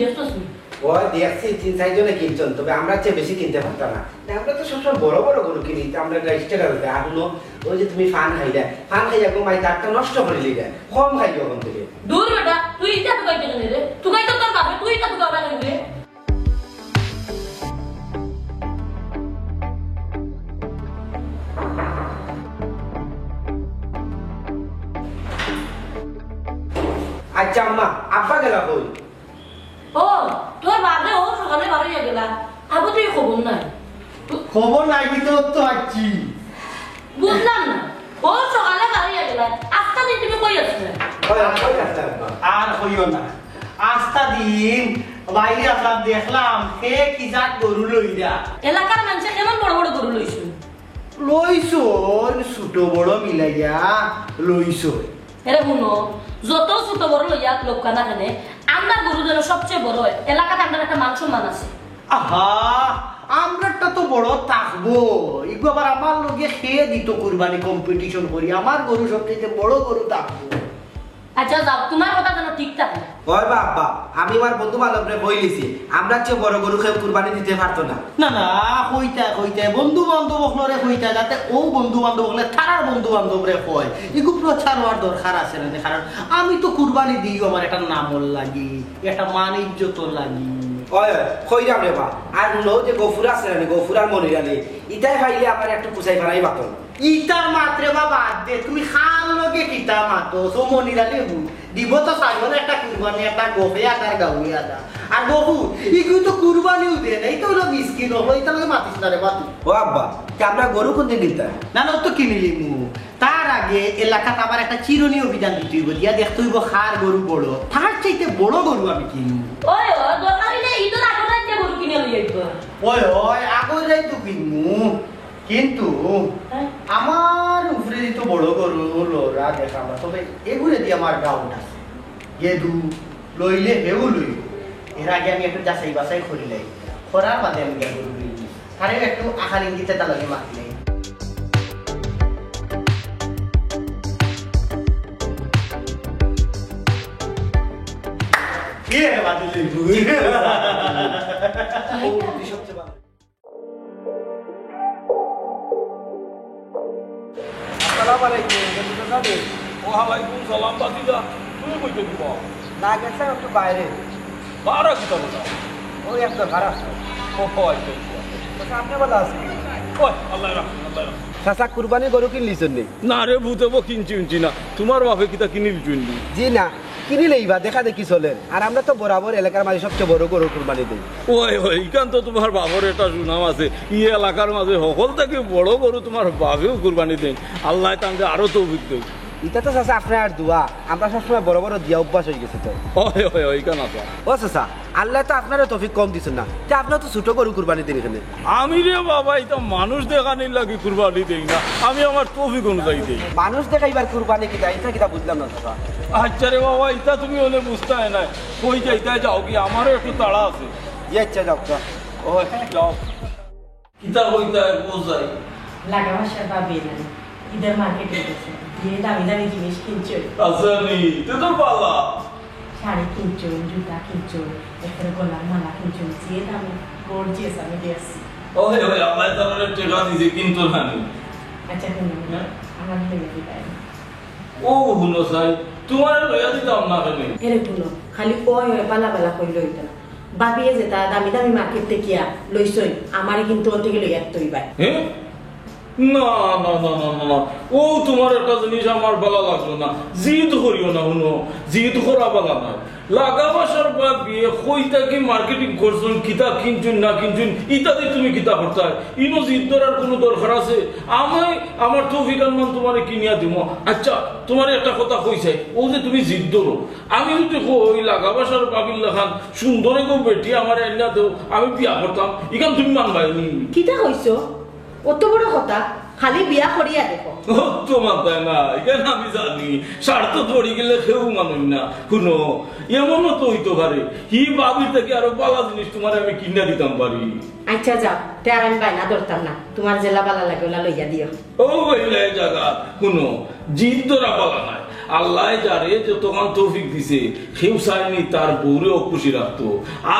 দেখছস নি ও দেখছি 3-4 জনে কিনছেন, তবে আমরা চেয়ে বেশি কিনতে পারতাম না। আমরা তো সবসময় বড় বড় গরু কিনি, আমরা স্টেটাস আছে। আর হলো ওই যে তুমি ফান খাইলে, ফান খাইয়া ঘুমাই তারটা নষ্ট করে লিলে কম খাইও ওখান থেকে। দূর বেটা, তুই ইটা তো কইতে কেন রে? তুই কইতে তোর বাবা, তুই ইটা তো বাবা কেন রে? আচ্ছা আম্মা, আব্বা গেলা কই? ও তোর বাবা ও সকালে বাড়ি গেলা, আবু তুই খবর নাই। খবর নাই কিন্তু তো আছি। বুঝলাম না, ও সকালে বাড়ি গেলা, আজকে দিন তুমি কই আসলে? কই আসলে আব্বা? আর হইও না, আস্তা দিন বাইরে আসলাম, দেখলাম হে কি জাত গরু লইরা। এলাকার মানুষে কেমন বড় বড় গরু লইছো? লইছো ছোট বড় মিলাইয়া লইছো। এরে শুনো, যত ছোট বড় লইয়া লোক কানা কেনে, আমরা গরু যেন সবচেয়ে বড় হয়। এলাকাতে আমাদের একটা মান সম্মান আছে। আহা, আমরাটা তো বড় থাকবো, এগুলো আবার আমার লগে খেয়ে দিত কুরবানি কম্পিটিশন করি, আমার গরু সবচেয়ে বড় গরু থাকবো। আচ্ছা যাও, তোমার কথা যেন ঠিক থাকে। ওই বাবা, আমি আমার বন্ধু বান্ধবরে বইলিছি, আমরা চেয়ে বড় গরু খেয়ে কুরবানি দিতে পারতো না। না না, কইতা বন্ধু বান্ধব হলরে কইতা, যাতে ও বন্ধু বান্ধব হলে তারার বন্ধু বান্ধবরে কয়, এগুলো প্রচার হওয়ার দরকার আছে না। কারণ আমি তো কুরবানি দিই আমার একটা নামল লাগি, একটা মান ইজ্জত লাগি। ওই কইরাম রে বা। আর হলো যে গফুর আছে না, গফুর আর মনিরালি, ইটাই পাইলে আমার একটু পুষাই ফেলাই বাতন। ইটার মাত্রে বাবা দে, তুমি খান লগে কিতা মাতো সো মনিরালি হু দিব তো সাইবল একটা কুরবানি, একটা গোফে আদার গাউই আদা আর বহু ইগুই তো কুরবানিও দে না, এই তো হলো মিসকিন হলো, এটা লগে মাতিস না রে বাতু। ও আব্বা, কি আমরা গরু কোন দিন কিনতাম? না না, তো কিনিলি মু। তার আগে এলাকাতে আবার একটা চিরুনি অভিযান দিতে হইব, দিয়া দেখতে হইব খার গরু বড়, তার চাইতে বড় গরু আমি কিনবো। ওই ও দরকারি না, ঈদের আগে রাতে গরু কিনে লই আইতো। ওই আগই যাই তো কিনবো, কিন্তু আমার উপরে তো বড় গরু লোরা দেখা আমার, তবে এগুলো দিয়ে আমার ডাউট আছে। গেদু লইলে হেউ লইব, এর আগে আমি একটু যাচাই বাছাই করিলাই, করার বাদে আমি গরু লইব, তারে একটু আখার ইঙ্গিতে তার লগে মাতিলাই। কি রে বাদি লইব? সবচেয়ে ভালো। আসসালামু আলাইকুম, বন্ধু দাদা। ওয়ালাইকুম সালাম বাতিদা, তুমি কইতে দিব? না গেছে একটু বাইরে, বারা কিতা বলা? ওই একটা খারাপ। ও আচ্ছা সামনে বলা আছে। ওই আল্লাহ রাখুন, আল্লাহ রাখুন। চাচা কুরবানি গরু কিনলিছেন নি? না রে ভূতেব কিনছি না, তোমার বাপে কিতা কিনিল চুনলি? জি না, কিনিলেই বা দেখা দেখি চলেন। আর আমরা তো বরাবর এলাকার মাঝে সবচেয়ে বড় গরু কুরবানি দিই। ওই ইকান তো তোমার বাবার একটা সুনাম আছে, ই এলাকার মাঝে সকল থেকে বড় গরু তোমার বাপেও কুরবানি দেন। আল্লাহ তাকে আরো তৌফিক দেন। এটা তো চাচা আপনার দোয়া, আমরা সবসময় বড় বড় দিয়া অভ্যাস হয়ে গেছে তো। ওই ইকান আছে। ও চাচা, আল্লাহ তো আপনারও তৌফিক কম দিচ্ছেন না, যে আপনার তো ছোট গরু কুরবানি দিন এখানে। আমি রে বাবা, এটা মানুষ দেখানির লাগে কুরবানি দেই না, আমি আমার তৌফিক অনুযায়ী দেই। মানুষ দেখাইবার কুরবানি কিটা, এটা কিটা বুঝলাম না চাচা। আচ্ছা রে বাবা, এটা তুমি অনেক বুঝতে হয় না, কই যাইতে যাও কি, আমারও একটু তাড়া আছে। জি আচ্ছা যাও তো। ওই যাও কিতা কইতা বোঝাই। লাগা ভাষা পাবে না, ঈদের মার্কেটে গেছে, দিয়ে দামি দামি জিনিস কিনছো। আসনি তে তো পালা শাড়ি কিনছো, জুতা কিনছো, একটা গলার মালা কিনছো, যে দামি গর্জিয়াস আমি দিয়েছি। ওই আল্লাহ তাআলা টাকা দিছে কিন্তু না। আচ্ছা শুনুন, আমার লেগে দিবাই ও হুনো সাই, তোমার লইয়া দিতাম না কেন? এরে শুনো, খালি ওই পালা পালা কই লইতা না, বাবিয়ে যেটা দামি দামি মার্কেট থেকে লইছই, আমারে কিন্তু ওর থেকে লইয়া তৈবাই। হ্যাঁ না না না না না, ও তোমার একটা জিনিস আমার ভালো লাগলো না। জিদ করিও না, শুনো জিদ করা ভালো না। লাগা বাসার বা বিয়ে কইতা কি মার্কেটিং করছুন, কিতা কিনছুন না কিনছুন ইত্যাদি তুমি কিতা করতে হয়, ইনো জিদ ধরার কোনো দরকার আছে? আমি আমার তৌফিকার মান তোমারে কিনিয়া দিব। আচ্ছা তোমার একটা কথা কইছে, ও যে তুমি জিদ ধরো, আমি যদি কই লাগা বাসার বাবিল লেখান সুন্দরে গো বেটি আমার এনা দেও, আমি বিয়া করতাম, ইখান তুমি মানবাইনি? কিটা হইছো? অত বড় কথা, খালি বিয়া করিয়া দেখো। তোমার তাই না, এখানে আমি জানি স্বার্থ পড়ি গেলে কেউ মানুষ না। শুনো এমনও তো হইতে পারে হি বাবির থেকে আরো বালা জিনিস তোমার আমি কিনা দিতাম পারি। আচ্ছা যাও, তে আর আমি বাইনা ধরতাম না, তোমার জেলা বালা লাগে ওলা লইয়া দিও। ও বইলে জায়গা শুনো, জিদ ধরা বালা নাই, আল্লাহ যারে যতক্ষণ তৌফিক দিছে কেউ চাইনি তার বউরেও খুশি রাখতো।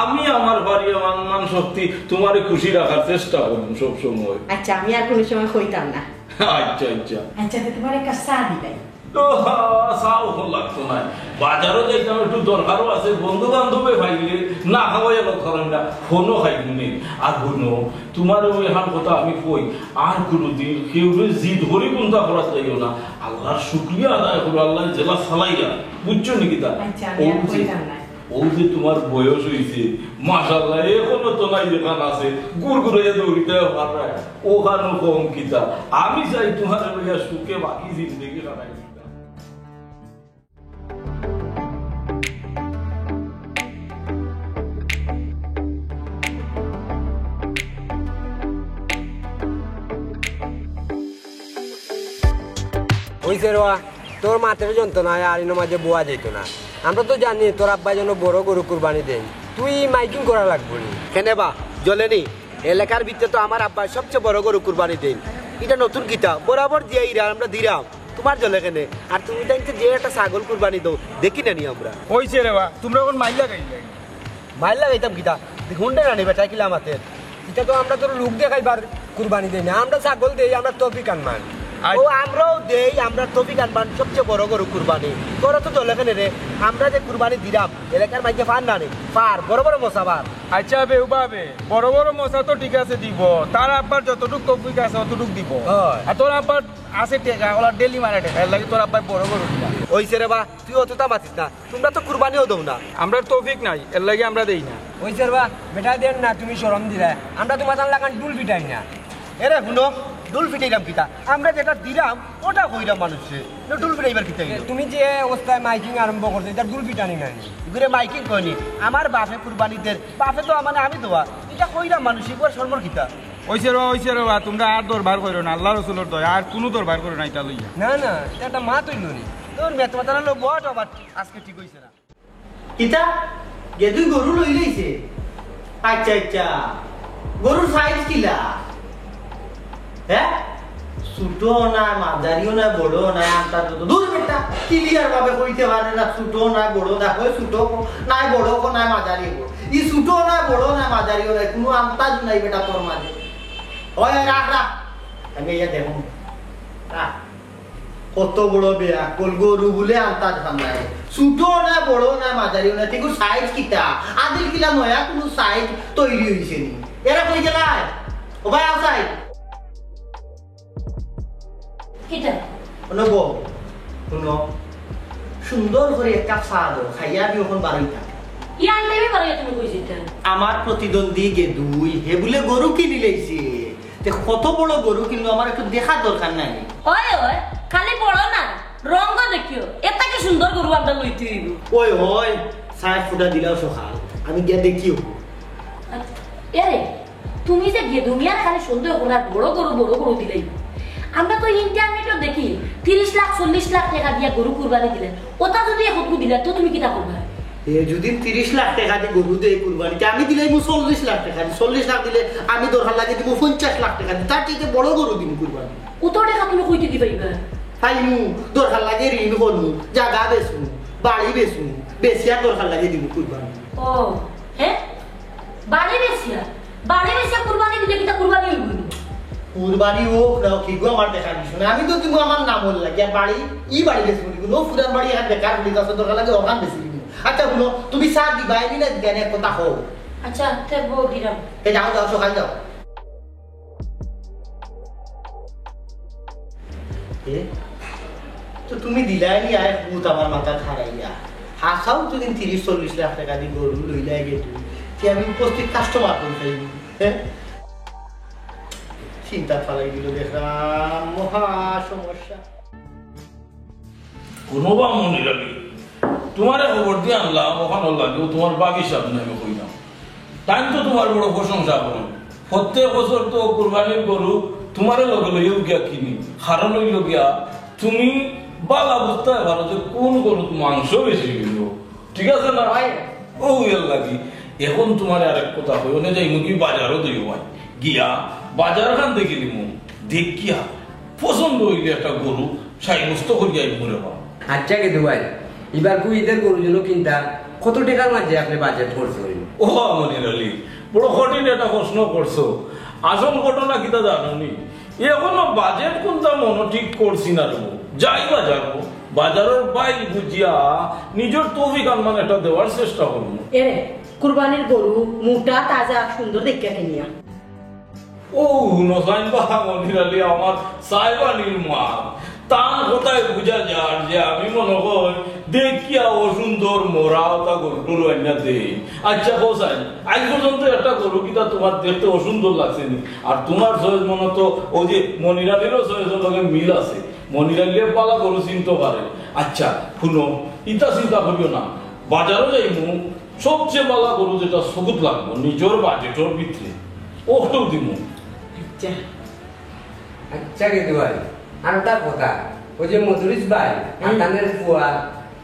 আমি আমার বাড়ি মান শক্তি তোমারে খুশি রাখার চেষ্টা করুন সব সময়। আচ্ছা আমি আর কোনো সময় কইতাম না। আচ্ছা আচ্ছা আচ্ছা তোমার একটা চা দিবাই। চাও লাগতো না, বাজারও যাইতাম একটু দরকারও আছে, বন্ধু বান্ধবে ভাইলে না খাওয়াই ধরেন না ফোনও খাই শুনে। আর শুনো তোমার ওই এখন কথা আমি কই, আর কোনোদিন কেউ জিদ ধরে কোনটা করা যাইও না, আল্লাহর শুক্রিয়া আদায় করো, আল্লাহ জেলা চালাইয়া, বুঝছো নাকি? তা ও যে তোমার বয়স হয়েছে মাশাআল্লাহ, এখনো তো নাই যেখান আছে গুড়গুড়ে দৌড়িতে পারে ওখানে কম কিতা। আমি চাই তোমার লইয়া সুখে বাকি জিন্দগি কাটাই। হইছে রা তোর মাথার যন্ত্রণায় আর ইনো মাঝে বোয়া যেত না। আমরা তো জানি তোর আব্বা যেন বড় গরু কুরবানি দেন, তুই মাইকিং করা লাগবো নি কেন বা জলেনি এলাকার ভিতরে তো আমার আব্বা সবচেয়ে বড় গরু কুরবানি দেন। এটা নতুন কিতা বরাবর দিয়ে আমরা দিলাম তোমার জলে কেনে, আর তুমি তাইতে যে একটা ছাগল কুরবানি দাও দেখি না নি আমরা। হইছে রে বা তোমরা এখন মাইল লাগাইলে মাইল লাগাইতাম কিতা হুন্ডে না নিবে চাইকিলা আমাদের এটা তো আমরা তোর লোক দেখাইবার কুরবানি দেই না, আমরা ছাগল দেই, আমরা তফিক আনমান ও আমরাও দেই, আমরা তফিক আনমান সবচেয়ে বড় গরু কুরবানি। তোরা তো চলে কেন রে, আমরা যে কুরবানি দিলাম এলাকার মাইকে ফান না নে পার বড় বড় মশা বার। আচ্ছা বেউবাবে বড় বড় মশা তো ঠিক আছে দিব, তার আব্বার যতটুক তফিক আছে অতটুক দিব, আর তোর আব্বার আছে টেকা ওলা ডেলি মারা টেকা, এর লাগে তোর আব্বার বড় বড় দিবা। ওইছে রে বা তুই অতটা মাতিস না, তোমরা তো কুরবানিও দাও না। আমরা তফিক নাই এর লাগে আমরা দেই না। ওইছে রে বা বেটা দেন না, তুমি শরম দিলে আমরা তোমার লাগান ডুল পিটাই না। এরে শুনো ডুল পিটাইলাম কিতা, আমরা যেটা দিলাম ওটা কইরাম মানুষে ডুল পিটাইবার কিতা। তুমি যে অবস্থায় মাইকিং আরম্ভ করছো এটা ডুল পিটানি নাই, ঘুরে মাইকিং কইনি আমার বাপে কুরবানি দেন, বাপে তো মানে আমি দোয়া এটা কইরাম মানুষ এবার শর্মর কিতা। ওইছে রে বা তোমরা আর দরবার করো না, আল্লাহ রসুলের দয়া আর কোনো দরবার করো না এটা লইয়া। না না এটা একটা মা তৈল নি তোর মেয়ে তোমার তাহলে বট আবার আজকে ঠিক হইছে না। কিতা গেদুই গরু লই লইছে? আচ্ছা আচ্ছা গরুর সাইজ কিলা? হ্যাঁ ছোটো না মাঝারিও না বড় না, আমটা তো দূর বেটা ক্লিয়ার ভাবে কইতে পারে না ছোটো না বড়, দেখো ছোটো নাই বড় নাই মাঝারি, ই ছোটো না বড় না মাঝারিও নাই, কোনো আমতাজ নাই বেটা তোর মাঝে। ওই রাখ রাখ আমি ইয়া দেখো কত বড় বেয়া কল গরু বলে আমতাজ খান্দায়, ছোটো না বড় না মাঝারিও না, ঠিক সাইজ কিতা আদিল কিলা নয়া কোনো সাইজ তৈরি হয়েছে নি এরা কই গেলায়? ও ভাই আসাই সুন্দর করে এক কাপ চা দাও, খাইয়া আমি ওখান বারোইটা। আমার প্রতিদ্বন্দ্বী গেদুই হে বলে গরু কিনি লাইছে, কত বড় গরু কিনলো আমার একটু দেখার দরকার নাই। খালি বড় না রঙ দেখিও, এটা কি সুন্দর গরু আমরা লইতে হইব। ওই ওই সাইড ফুটা দিলাও সকাল আমি গিয়ে দেখিও। এরে তুমি যে গিয়ে দুনিয়ার খালি সুন্দর ওনার বড় গরু দিলেই, আমরা তো ইন্টারনেটে দেখি 30 লাখ 40 লাখ টাকা দিয়ে গরু কুরবানি দিলেন, ওটা যদি এখন দিলে তো তুমি কিটা করবে? যদি 30 লাখ টাকা দিয়ে গরু দেয় কুরবানিতে, আমি দিলে 40 লাখ টাকা, 40 লাখ দিলে আমি দরকার লাগে দিব 50 লাখ টাকা, তার থেকে বড় গরু দিন কুরবানি। কত টাকা তুমি কইতে দিবাইবা? ফাইমু দরকার লাগে ঋণ করমু, জায়গা বেচমু, বাড়ি বেচমু, বেচিয়া দরকার লাগে দিব কুরবানি। ও হ্যাঁ বাড়ি বেচিয়া কুরবানি দিলে কিটা কুরবানি হইব? কুরবানি হোক না কি গো আমার দেখা দিছ না, আমি তো তুমি আমার নাম বল লাগে বাড়ি ই বাড়ি বেচমু দিব, নো ফুরান বাড়ি আর বেকার বলি কাছে দরকার লাগে ওখান বেচি দিব। আচ্ছা শুনো তুমি সাথ দিবাই না জ্ঞানে কথা হও। আচ্ছা তে বউ দিলাম, এ যাও যাও সকাল যাও। তো তুমি দিলাই নি আর ভূত আমার মাথা খারাইয়া হাসাও তো দিন 30-40 লাখ টাকা দিয়ে গরু লইলাই গেতু যে আমি উপস্থিত কাস্টমার করতে হ্যাঁ চিন্তা ফালাই দিল, দেখলাম মহা সমস্যা। কোনো বা মনে লাগে তোমার খবর দিয়ে আনলাম ওখানে লাগে তোমার বাগিচার নামে কইলাম, তাই তো তোমার বড় প্রশংসা করো। প্রত্যেক বছর তো কুরবানির গরু তোমার লগে লইও গিয়া কিনি, কারণ লইল গিয়া তুমি বালা বুঝতে পারো যে কোন গরু মাংস বেশি গেল, ঠিক আছে না? ও এর লাগি এখন তোমার আরেক কথা কই, ওনে যাই মুখি বাজারও দিও ভাই গিয়া বাজার খান দেখে নিমু, দেখিয়া পছন্দ হইলে একটা গরু সাইমস্ত করিয়া মরে বা আচ্ছা কিন্তু ভাই এবার কু ঈদের গরুর জন্য কিনতা কত টাকার মাঝে আপনি বাজেট করছেন? ও মনির আলী বড় কঠিন একটা প্রশ্ন করছো। আসল ঘটনা কিতা জানি এখনো বাজেট কোনটা মনে ঠিক করছি না দেবো যাই বাজারের বাইল বুঝিয়া নিজের তৌফিক আনমান একটা দেওয়ার চেষ্টা করবো। এরে কুরবানির গরু মোটা তাজা সুন্দর দেখিয়া কিনিয়া। ও নসাইন বা মনির আলী আমার সাইবানির মা তার কোথায় বুঝা যার যে আমি মনে কর দেখিয়া অসুন্দর মোরা তা গরুর আইনা দে। আচ্ছা হোসাইন আজ পর্যন্ত একটা গরু কিতা তোমার দেখতে অসুন্দর লাগছেনি আর তোমার চয়েস মনে তো ওই যে মনির আলীরও চয়েসের লগে মিল আছে। মনির আলীর পালা গরু চিনতে পারে। আচ্ছা শুনো ইটা চিন্তা করিও না বাজারও যাইমু সবচেয়ে পালা গরু যেটা সবুত লাগবো নিজের বাজেটের ভিতরে ওটাও দিমু। আচ্ছা আচ্ছা কিন্তু ভাই আরেকটা কথা ওই যে মধুরিস ভাই আটানের ফুয়া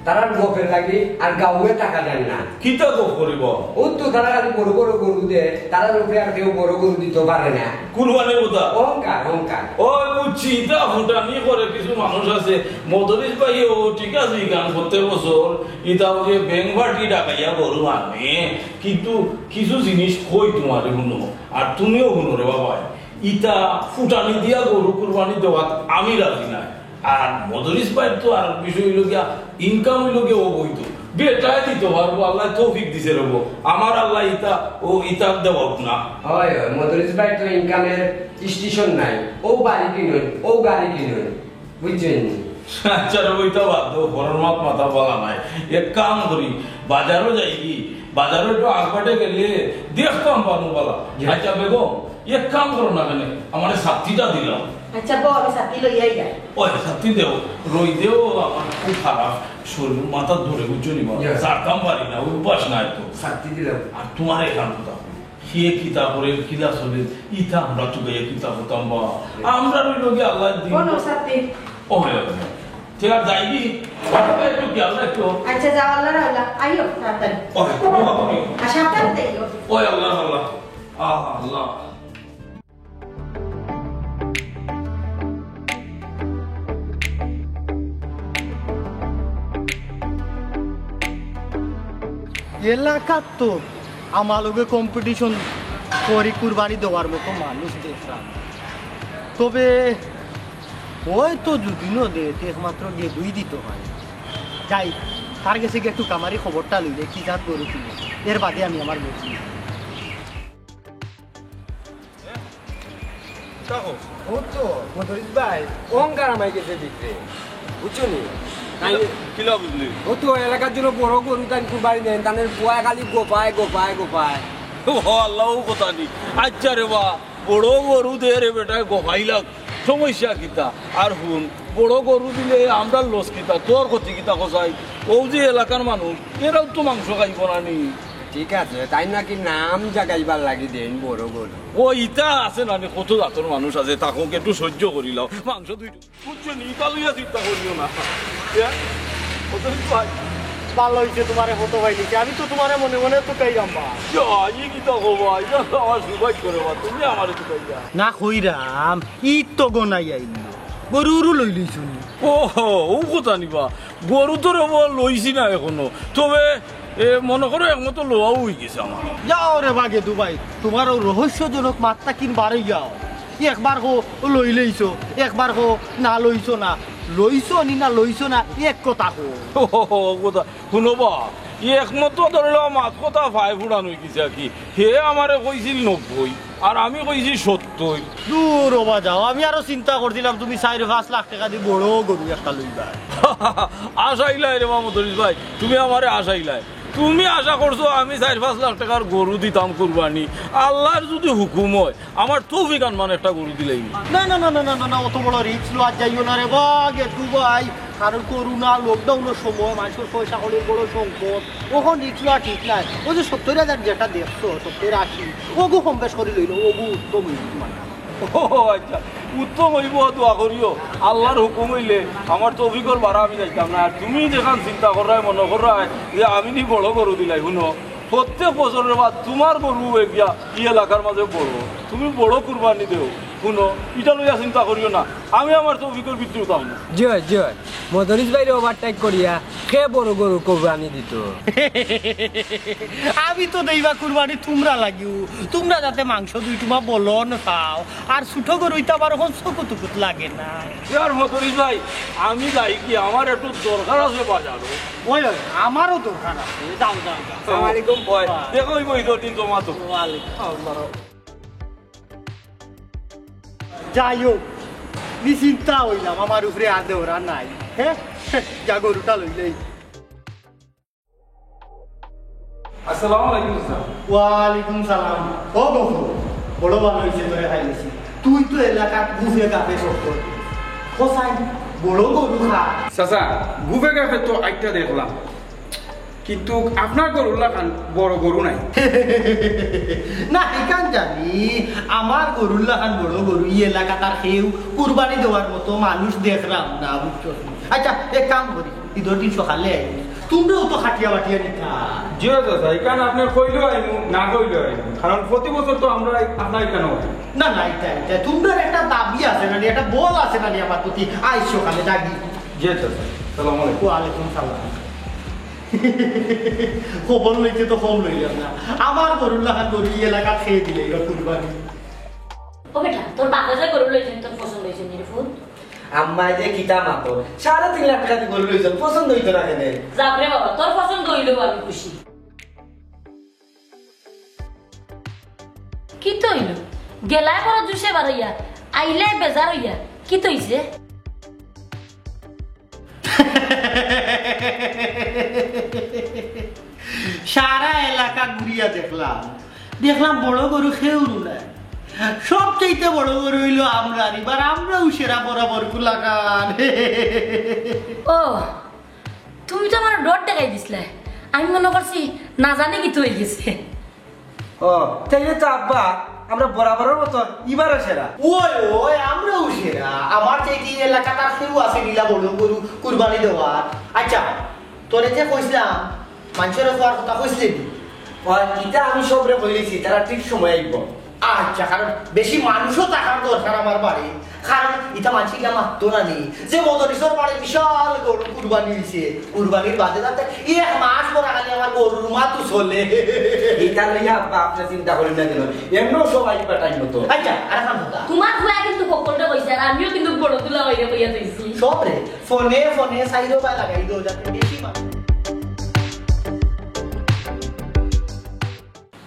তারা গোপের লাগি আর গাঁয়ে টাকা দেন না কিতা তো করিব ও তো তারা খালি বড় বড় গরু দেয় তারা লোকে আর কেউ বড় গরু দিতে পারে না। কুরবানির কথা অহংকার অহংকার ওই বুঝছি ইটা ফুটানি করে কিছু মানুষ আছে মধুরিস ভাই ও ঠিক আছে গান করতে বছর ইটা যে ব্যাংক ভাটি ডাকাইয়া গরু আনে কিন্তু কিছু জিনিস কই তোমার শুনো আর তুমিও শুনো রে বাবা ইটা ফুটানি দিয়া গরু কুরবানি দেওয়া আমি রাজি নাই। আর মধুরিস ভাইয়ের তো আর বিষয় হইল গিয়া ইনকাম হইল গিয়া ও বইত বেটাই দিতে পারবো আল্লাহ তৌফিক দিছে রবো আমার আল্লাহ ইটা ও ইটা দেওয়া না। হয় হয় মধুরিস ভাই তো ইনকামের স্টেশন নাই ও বাড়ি কিনুন ও গাড়ি কিনুন বুঝছেন। আচ্ছা ওইটা বাদ দেবো ঘরের মাত মাথা বলা নাই এক কাম করি বাজারও যাই কি বাজারও একটু আগবাটে গেলে দেখতাম পানু বলা। আচ্ছা বেগম এক কাম করো না কেন আমার সাথীটা দিলাম। আচ্ছা বউ আমি সাথী লইয়াই যাই। ওই সাথী দেও রই দেও আমার খুব খারাপ শরীর মাথা ধরে বুঝছো নি চারতাম পারি না উপাস নাই তো শান্তি দিলাম। আর তোমার এখান কথা সে কিতা করে কিলা চলে ইটা আমরা তো গাইয়া কিতা হতাম বা আমরা রইল গিয়ে আল্লাহ দিন কোন সাথী ও ঠিক আছে যাইবি একটু খেয়াল রাখো। আচ্ছা যাও আল্লাহ আল্লাহ আইও তাড়াতাড়ি আর সাবধানে যাইও। ওই আল্লাহ আল্লাহ আল্লাহ এলাকার তো আমার লোকে কম্পিটিশন করি কুরবানি দেওয়ার মতো মানুষ দেখলাম তবে ওই তো যদিও দে একমাত্র গেদুই দিতে হয় যাই তার কাছে গিয়ে একটু কামারি খবরটা লইলে কি জাত গরু কিনে এর বাদে আমি আমার বলছি ও তো মধুরিস ভাই অহংকার আমায় গেছে বিক্রে বুঝছো নি কিলা বুঝলি ও তো এলাকার জন্য বড় গরু তাই কুরবানি দেন তাদের বুয়া খালি গোপায় গোপায় গোপায়। ও আল্লাহ কথা নি আচ্ছা রে বা বড় গরু দে রে বেটা গোভাই লাগ সমস্যা কিতা আর হুন বড় গরু দিলে আমরা লস কিতা তোর ক্ষতি কিতা কসাই ও যে এলাকার মানুষ এরাও তো মাংস খাইব না নি। ঠিক আছে তাই নাকি নাম জাগাইবার লাগি দেন বড় গরু ও ইটা আছে না কত জাতর মানুষ আছে তাকে একটু সহ্য করিলাম মাংস দুইটা বুঝছো নি ইটা লইয়া চিন্তা করিও না। ভালো হয়েছে তোমার ফটো পাইলিছে আমি তো তোমার মনে মনে তো কাই গাম্বা না কইরাম ই তো গনাই আইল গরুরু লই লইছুন। ও কথা নিবা গরু তো লইছি না এখনো তবে মনে করো একমতো লোয়াও হয়ে গেছে আমার। যাও রে বাগে দুবাই তোমার রহস্যজনক মাত্রা কিনবার যাও একবার হো লই লইছো একবার হো না লইছো না লইছো নি না লইছো না এক কথা হো কথা শুনবা একমতো ধরলাম মাছ কথা ভাই ফুটানো হয়ে গেছে কি হে আমারে কইছিল 90 আর আমি কইছি 70। দূর হবা যাও আমি আরো চিন্তা করছিলাম তুমি 4-5 লাখ টাকা দিয়ে বড় গরু একটা লইবা। আশাইলাই রে মধুরিস ভাই তুমি আমারে আশাইলাই তুমি আশা করছো আমি 4-5 লাখ টাকার গরু দিতাম কুরবানি আল্লাহর যদি হুকুম হয় আমার তৌফিক আনমান একটা গরু দিলেই না না না না না না অত বড় রিস্ক লওয়া যাইও না রে বাগে দুবাই কারণ করোনা লকডাউনের সময় মানুষের পয়সা হলের বড় সংকট ওখন রিস্ক লওয়া ঠিক নাই ওই যে 70,000 যেটা দেখছো 70-80 ওগু কম বেশ করে লইল ওগু উত্তম মানে আচ্ছা উত্তম হইব দোয়া করিও আল্লাহর হুকুম হইলে আমার তৌফিকর বাড়া আমি যাইতাম না আর তুমি যেখান চিন্তা করাই মনে করাই যে আমি নি বড় গরু দিলাই শুনো প্রত্যেক বছরের বাদ তোমার গরু গিয়া ই এলাকার মাঝে বড় তুমি বড় কুরবানি দেও শুনো এটা লইয়া চিন্তা করিও না, আমি আমার তৌফিকের ভিতরে তাও না। জয় জয় মদরিস ভাইরে ওভারটেক করিয়া খে বড় গরু কোরবানি দিত। আমি তো দেইবা কুরবানি তোমরা লাগিও, তোমরা যাতে মাংস দুই টুমা বলন খাও, আর ছোট গরু ইতা আবার এখন চকুতুকুত লাগে না। ইয়ার মতরিস ভাই আমি যাই কি, আমার একটু দরকার আছে বাজারও। ওই ওই আমারও দরকার আছে, যাও যাও যাও। আসসালামু আলাইকুম ভাই, দেখো ওই দিন জমা তো। যাই হোক নিশ্চিন্তা হইলাম, আমার উপরে আর দেওরা নাই। হ্যাঁ যা গরুটা লইলেই। আসসালামু আলাইকুম স্যার। ওয়ালাইকুম সালাম। ও বকু বড় ভালো হয়েছে তোরে খাইছি, তুই তো এলাকার গুফে গাফে সব কর কোসাই বড় গরু খা। চাচা গুবে গাফে তো আইটা দেখলাম, কিন্তু আপনার গরুলা খান বড় গরু নাই। না এখান জানি আমার গরুর লাগান বড় গরু ই এলাকা তার কেউ কুরবানি দেওয়ার মতো মানুষ দেখলাম না, বুঝছো? আচ্ছা এক কাম করি, ঈদের দিন সকালে আইবি, তোমরাও তো খাটিয়া বাটিয়া নিতা। জিও চাচা এখানে আপনার কইলেও আইমু না কইলেও আইমু, কারণ প্রতি বছর তো আমরা আপনার কেন না না এটা এটা তোমরা একটা দাবি আছে না, একটা বল আছে না আমার প্রতি, আইস সকালে জাগি। জি চাচা, সালাম আলাইকুম। ওয়ালাইকুম সালাম। খবর লইছে তো কম লইলাম না, আমার গরুর লাগান গরু ই এলাকা খেয়ে দিলে এবার কুরবানি। ও বেটা তোর বাবা যে গরু লইছেন তোর পছন্দ হয়েছে নিরফুল? আম্মাই যে কিতা মাতো 3.5 লাখ টাকা দিয়ে গরু লইছেন, পছন্দ হইতো না কেন? যাবরে বাবা তোর পছন্দ হইলেও আমি খুশি। কি তো হইল গেলায় বড় জুসে বাড়াইয়া আইলে বেজার হইয়া কি তো হইছে? সারা এলাকা ঘুরিয়া দেখলাম, দেখলাম বড় গরু খেউরু না, সবচাইতে বড় গরু হইলো আমরা, এবার আমরাও সেরা বরাবর কুলাকান। ও তুমি তো আমার ডর দেখাই দিছিলে, আমি মনে করছি না জানি কি তো হয়ে গেছে। ও তাইলে তো আব্বা আমরা বরাবরের মতো এবারও সেরা। ওই ওই আমরাও সেরা, আমার চাইতে এই এলাকা তার কেউ আছে নীলা বড় গরু কুরবানি দেওয়ার। আচ্ছা তোরে যে কইছিলাম মানুষের হওয়ার কথা কইছিলি, ইটা আমি সবরে বলেছি, তারা ঠিক সময় আইব। আচ্ছা কারণ বেশি মানুষও থাকার দরকার আমার বাড়ি, কারণ এটা মানছি কি আমার তো না নেই যে মদরিসর বাড়ি বিশাল গরু কুরবানি হয়েছে, কুরবানির বাদে যাতে 1 মাস পর আগে আমার গরুর মা তো চলে। এটা লইয়া আব্বা আপনি চিন্তা করেন না কেন, এমনও সবাই টাইম মতো। আচ্ছা আর এখন কথা তোমার ভুয়া কিন্তু কখনটা কইছে আর আমিও কিন্তু বড় তুলা হইয়া কইয়া দিয়েছি। সব রে ফোনে ফোনে সাইডও পায় লাগাই দাও যাতে বেশি মানুষ।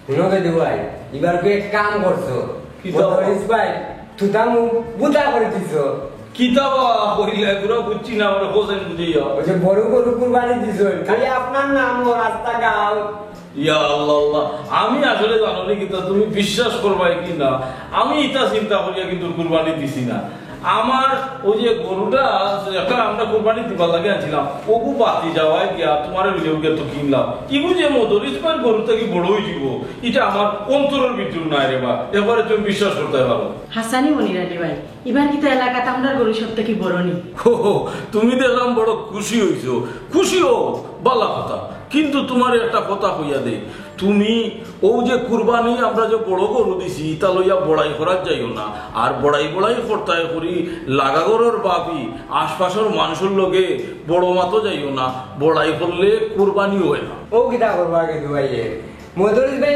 শুনোকে দিবাই এবার এক কাম করছো, কি তো? মদরিস ভাই তুতামু বুতা করে দিছো। কিতাবা কইলে পুরো বুঝছি না, আমরা হোসেন বুঝিয়া। ওই যে বড় গরু কুরবানি দিছো, খালি আপনার নাম ও রাস্তা গাও। ইয়া আল্লাহ আল্লাহ, আমি আসলে জানো নি কিতা, তুমি বিশ্বাস করবাই কি না, আমি এটা চিন্তা করিয়া কিন্তু কুরবানি দিছি না। আমার ওই যে গরুটা একটা আমরা কুরবানি দিবার লাগে আনছিলাম, ওগু বাতি যাওয়ায় গিয়া তোমার ভিডিওকে তো কিনলাম, ইগু যে মদরিস পার গরুটা কি বড় হয়ে যাব, এটা আমার অন্তরের ভিতর নাই রে বা, এবারে তুমি বিশ্বাস করতে পারো। হাসানি মনির আলী ভাই, এবার কিন্তু এলাকাতে আমরা গরু সব থেকে বড় নি। তুমি দেখলাম বড় খুশি হইছো, খুশি হো বালা কথা, কিন্তু তোমার একটা কথা কইয়া দেই, তুমি ও যে কুরবানি আমরা যে বড় গরু দিছি তা লইয়া বড়াই করার যাইও না, আর বড়াই করতায় করি লাগাগরের বাপি আশপাশের মানুষের লগে বড় মাতো যাইও না, বড়াই করলে কুরবানি হয় না। ও কিতা করবো আগে দুবাইয়ে মদরিস ভাই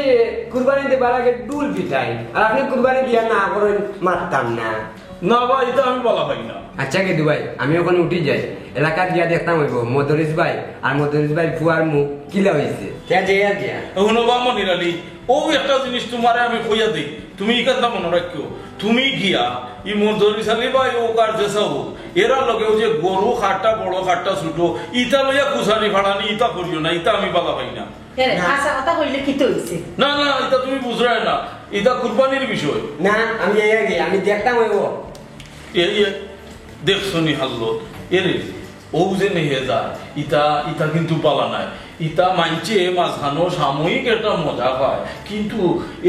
কুরবানি দেবার আগে ডুল পিটাই, আর আপনি কুরবানি দিয়া না করেন মারতাম না। না ভাই এটা আমি বলা পাই না। আচ্ছা কে দুবাই আমি ওখানে উঠি যাই, এলাকার গিয়া দেখতাম হইব মদরিস ভাই আর মদরিস ভাই ফুয়ার মুখ কিলা হয়েছে দিয়া হনুবা মনির আলী, ও একটা জিনিস তোমারে আমি কইয়া দিই, তুমি এই কথা মনে রাখিও, তুমি গিয়া ই মদরিস আলী ভাই ও কার যেসা হোক এরা লগে যে গরু খাটটা বড় খাটটা ছোট ইটা লইয়া খুশানি ফাড়ানি ইটা করিও না, ইটা আমি বলা পাই না। আশা কথা কইলে কি তো হইছে? না না এটা তুমি বুঝরাই না, এটা কুরবানির বিষয় না, আমি আমি দেখতাম হইব দেখছো নি হাল্লো এরে ও যে নেহে যায় ইটা ইটা কিন্তু পালা নাই, ইটা মানছে মাঝখানো সাময়িক একটা মজা পায়, কিন্তু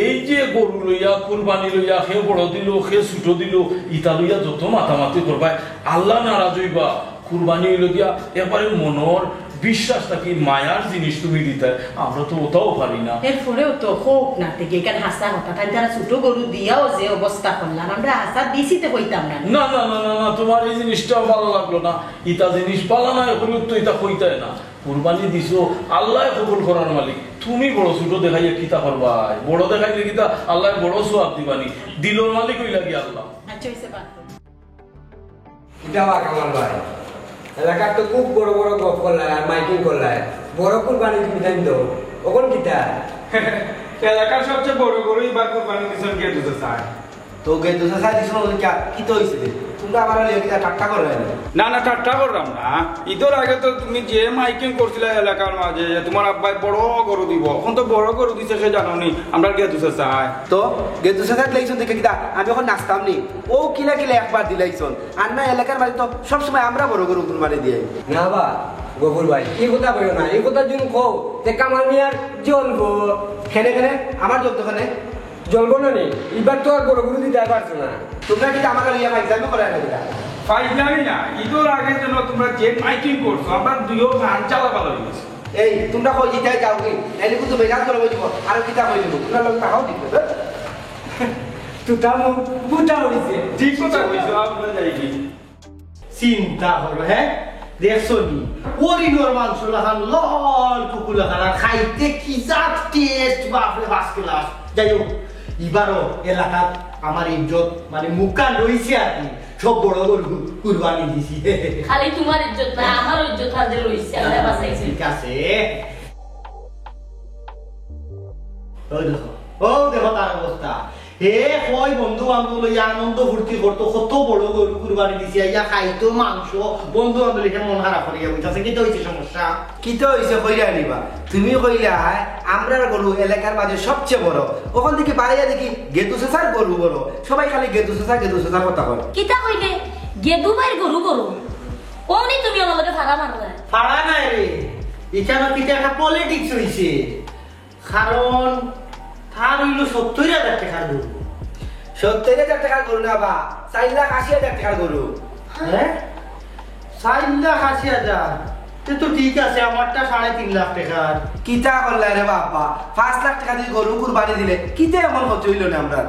এই যে গরু লইয়া কুরবানি লইয়া সে বড় দিল সে ছোট দিল ইটা লইয়া যত মাতামাতি করবাই আল্লাহ নারাজ হইবা, কুরবানি লইয়া এবারে মনের বিশ্বাস থাকি মায়ার জিনিস তুমি দিতে আমরা তো ওটাও পারি না। এরপরেও তো হোক না থেকে এখানে হাসা কথা তাই তারা ছোট গরু দিয়াও যে অবস্থা করলাম আমরা হাসা দিছিতে কইতাম না। না না না না না তোমার এই জিনিসটাও ভালো লাগলো না। ইটা জিনিস ভালো না এখন তো এটা কইতাই না। কুরবানি দিছো আল্লাহ কবুল করার মালিক, তুমি বড় ছোট দেখাইয়া কিতা করবাই? বড় দেখাইলে কিতা আল্লাহ বড় সোয়াব দিবানি, দিলর মালিক হই লাগি আল্লাহ। আচ্ছা হইছে বাদ। এটা বা কামাল ভাই এলাকার তো খুব বড় বড় গপ করলায় আর মাইকিং করলায়, বড় কুরবানি তুমি জানি তো ওখন কিতা এলাকার সবচেয়ে বড় গরু এবার কুরবানি দিছেন কে দিতে চায়। তো গে দুসা সাই দিছ না কি তো হইছে তোমরা আবার লেগে ঠাট্টা করে না না ঠাট্টা করলাম না, ঈদের আগে তো তুমি যে মাইকিং করছিলে এলাকার মাঝে তোমার আব্বাই বড় গরু দিব, এখন তো বড় গরু দিছে সে জানো নি আমরা গে দুসে চাই। তো গে দুসা সাই লাইছন দেখে কিটা আমি এখন নাচতাম নি ও কিলা কিলা একবার দিলাইছন আর না এলাকার বাড়ি তো সবসময় আমরা বড় গরু কুরবানি দিয়ে না বা গফুর ভাই এই কথা বলো না, এই কথা যদি কও যে কামাল মিয়ার জ্বলবো খেনে খেনে আমার যতখানে জ্বলবো না নি এবার তো আর বড় গরু দিতে পারছো না। তোমরা কিটা আমাকে লিয়া মাইজামি করে না কিটা ফাইনালি না ঈদের আগে যেন তোমরা যে মাইকিং করছো আমরা দুইও গান চালা ভালো হয়েছে। এই তোমরা কই জিতাই যাও কি নাইলে কিন্তু মেজাজ করে বইব আর কিটা কই দিব তোমরা লোক তাহাও দিতে তুতা মুখ বুটা হইছে ঠিক কথা কইছো আমরা যাইছি। চিন্তা হলো হ্যাঁ দেখছো নি ওরিনোর মাংস লাগান লাল কুকুর লাগান আর খাইতে কি জাত টেস্ট বাপরে বাস ক্লাস। যাই হোক এবারও এলাকাত আমার ইজ্জত মানে মুখকান রয়েছে আর কি সব বড় গরু কুরবানি দিছি। খালি তোমার ইজ্জত না আমার ইজ্জত হাতে রইছে আল্লাহ বাঁচাইছে। ঠিক আছে ও দেখো তার অবস্থা হে কই বন্ধু বান্ধব লইয়া আনন্দ ফুর্তি করতো কত বড় গরু কুরবানি দিছি ইয়া খাইতো মাংস বন্ধু বান্ধব লিখে মন খারাপ করিয়া বুঝাছে কি তো হইছে সমস্যা কি তো হইছে কইরা নিবা তুমি কইলা আমরার গরু এলাকার মাঝে সবচেয়ে বড় ওখান থেকে বাইরে দেখি গেতু সেসার গরু বড় সবাই খালি গেতু সেসার কথা কয় কিতা কইলে গেদুবাইর গরু গরু ওনি তুমি আমাকে ভাড়া মারলা ফাড়া নাই রে এখানে কিটা একটা পলিটিক্স হইছে কারণ তার হইলো 70,000 টাকার গরু 70,000 টাকার গরু না বা 4,80,000 টাকার গরু হ্যাঁ 4,80,000 তো ঠিক আছে আমারটা 3.5 লাখ টাকার কিতা করলা রে বাবা 5 লাখ টাকা দিয়ে গরু কুরবানি দিলে কিতে এমন খরচ হইল না আমরা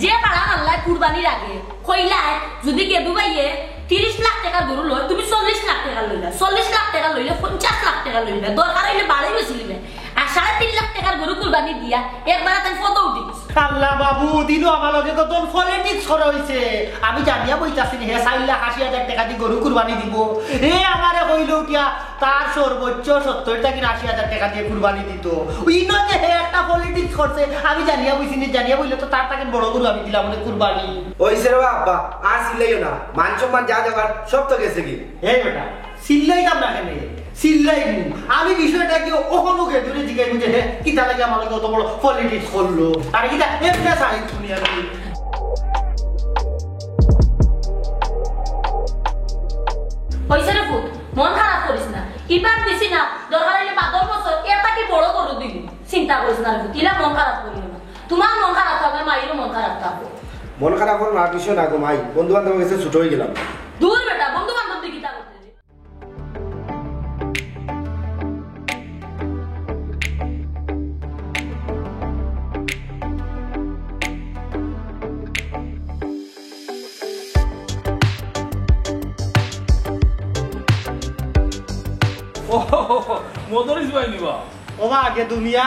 যে ভাড়া মারলা কুরবানির আগে কইলায় যদি গেদুবাইয়ে 30 লাখ টাকা গরু লয় তুমি 40 লাখ টাকা লইলা 40 লাখ টাকা লইলে 50 লাখ টাকা লইবে দরকার হইলে বাড়াই বেশি লিবে আর 3.5 লাখ টাকার গরু কুরবানি দিয়া একবার তাই ফটো উঠি আল্লাহ বাবু দিলো আমার লগে তো তোর পলিটিক্স করা হইছে আমি জানিয়া বইতাছি হে 4,80,000 টাকা দিয়ে গরু কুরবানি দিব হে আমারে কইলো কিয়া তার সর্বোচ্চ 70 থেকে 80,000 টাকা দিয়ে কুরবানি দিত ইনো যে হে একটা পলিটিক্স করছে আমি জানিয়া বইছি নি জানিয়া বইলে তো তার থেকে বড় গরু আমি দিলাম মানে কুরবানি ওইছে রে বাবা আর সিলাইও না মান সম্মান যা যাবার সব তো গেছে কি এই বেটা সিল্লাইতাম না কেন সিল্লাইমু আমি বিষয়টা কি ওখানো গে দূরে জিগাই বুঝে হে কিতা লাগে আমার লগে অত বড় পলিটিক্স করলো আর কিতা এমনি সাই তুমি আর কি হইছে রে ফুট মন খারাপ করিস না এবার দিছি না দরকার হইলে 5 বছর এটা কি বড় গরু দিবি চিন্তা করিস না রে ফুট ইলা মন খারাপ করিও না তোমার মন খারাপ থাকবে মাইরও মন খারাপ থাকবে মন খারাপ হল না বিষয় না গো মাই বন্ধু বান্ধব কাছে ছোট হয়ে গেলাম দূর বেটা বন্ধু বান্ধব দিকে তা করতে মদরিস ভাই নিবা ও আগে দুনিয়া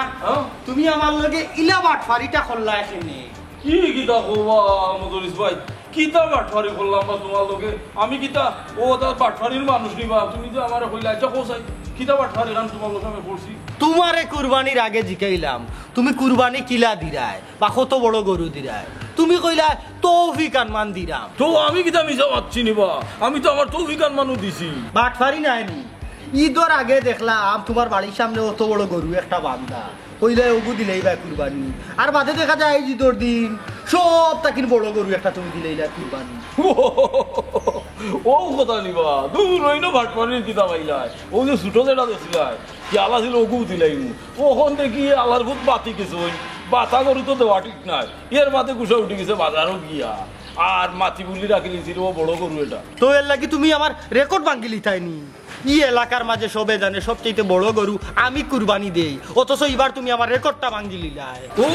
তুমি আমার লগে ইলা বাটফারিটা করলা এখানে কি কিতা কবা মদরিস ভাই কিতা বাটফারি করলাম বা তোমার লোকে আমি কিতা ও তার বাটফারির মানুষ নিবা তুমি যে আমার কইলা আচ্ছা কোসাই কিতা বাটফারি গান তোমার লোকে আমি করছি তোমারে কুরবানির আগে জিকাইলাম তুমি কুরবানি কিলা দিরায় বা কত বড় গরু দিরায় তুমি কইলা তৌফিক আনমান দিরাম তো আমি কিতা মিছা মারছি নিবা আমি তো আমার তৌফিক আনমানু দিছি বাটফারি নাইনি ঈদের আগে দেখলাম তোমার বাড়ির সামনে অত বড় গরু একটা বান্ধা কইলে ওগু দিলেই বা কুরবানি আর বাদে দেখা যায় ঈদের দিন সব তাকিন বড় গরু একটা তুমি দিলেই না কুরবানি ও কথা নিবা দূর হইনো বাটফারির কিতা পাইলাই ও যে ছোট যেটা দেখছিলাই কি আলা ছিল ওগু দিলাই ওখান থেকে আলার খুব বাতি কিছু বাতা গরু তো দেওয়া ঠিক নাই এর বাদে কুসা উঠে গেছে বাজারও গিয়া আর মাটি বুলি রাখি লিছি রে বড় গরু এটা। তো এর লাগি তুমি আমার রেকর্ড ভাঙ্গিলি তাইনি। ই এলাকার মাঝে সবে জানে সবচেয়ে বড় গরু আমি কুরবানি দেই, অথচ এবার তুমি আমার রেকর্ডটা ভাঙ্গি লিলাই। ও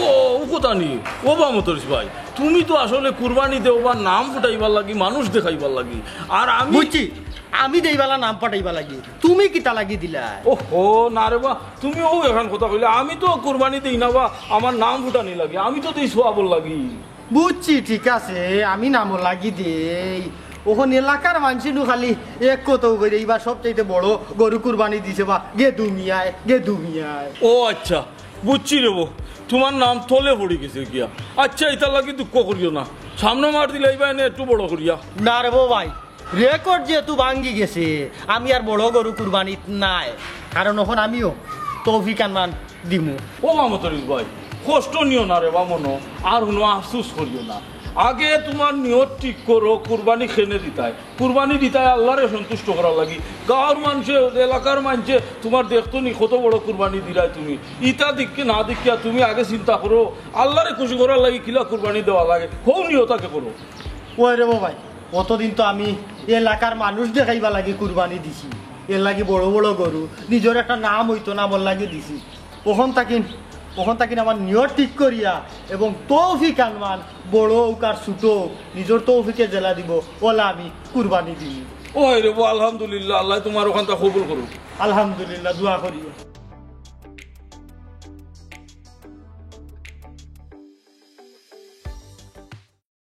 কথা নি ও বা মতরিস ভাই, তুমি তো আসলে কুরবানি দেওবার নাম ফুটাইবার লাগি, মানুষ দেখাইবার লাগি, আর আমি বুঝছি আমি দেইবালা নাম পাঠাইবা লাগি, তুমি কিতা লাগি দিলা? ও না রে বা, তুমি ও এখন কথা কইলে, আমি তো কুরবানি দেই না বা আমার নাম ফুটানি লাগি, আমি তো দেই সোয়াবল লাগি। বুঝছি ঠিক আছে, আমি নামও লাগি দেই। ওখানে এলাকার মানুষ খালি এক কত করে এইবার সবচাইতে বড় গরু কুরবানি দিছে বা গেদু মিয়ায়। ও আচ্ছা বুঝছি রে বো, তোমার নাম তলে পড়ে গেছে গিয়া। আচ্ছা এটা লাগি দুঃখ করিও না, সামনে মার দিলে এইবার এনে একটু বড় করিয়া। না রে ভাই, রেকর্ড যেহেতু ভাঙ্গি গেছে আমি আর বড় গরু কুরবানি নাই, কারণ এখন আমিও তৌফিক আনমান দিমু। ও মামতরিস ভাই, কষ্ট নিও না রে বা মনো, আর কোনো আফসুস করিও না। আগে তোমার নিয়ত ঠিক করো, কুরবানি খেনে দিতায়, কুরবানি দিতায় আল্লাহরে সন্তুষ্ট করার লাগি। গাঁর মানুষে এলাকার মানুষে তোমার দেখতো নি কত বড় কুরবানি দিলাই তুমি, ইটা দিককে না দিকিয়া তুমি আগে চিন্তা করো আল্লাহরে খুশি করার লাগি কিলা কুরবানি দেওয়া লাগে, হৌ নিয়তাকে করো। ওই রে ভাই, অতদিন তো আমি এলাকার মানুষ দেখাইবা লাগি কুরবানি দিছি, এর লাগি বড় বড় গরু নিজের একটা নাম হইতো না বল লাগে দিছি। ওখান থাকি আমার নিয়ত ঠিক করিয়া এবং তৌফিক আনমান বড় হোক আর ছোট নিজের তৌফিকে জেলা দিব ওলা আমি কুরবানি দিই। ওই রে আলহামদুলিল্লাহ, আল্লাহ তোমার ওখানটা কবুল করুক। আলহামদুলিল্লাহ, দোয়া করিয়া।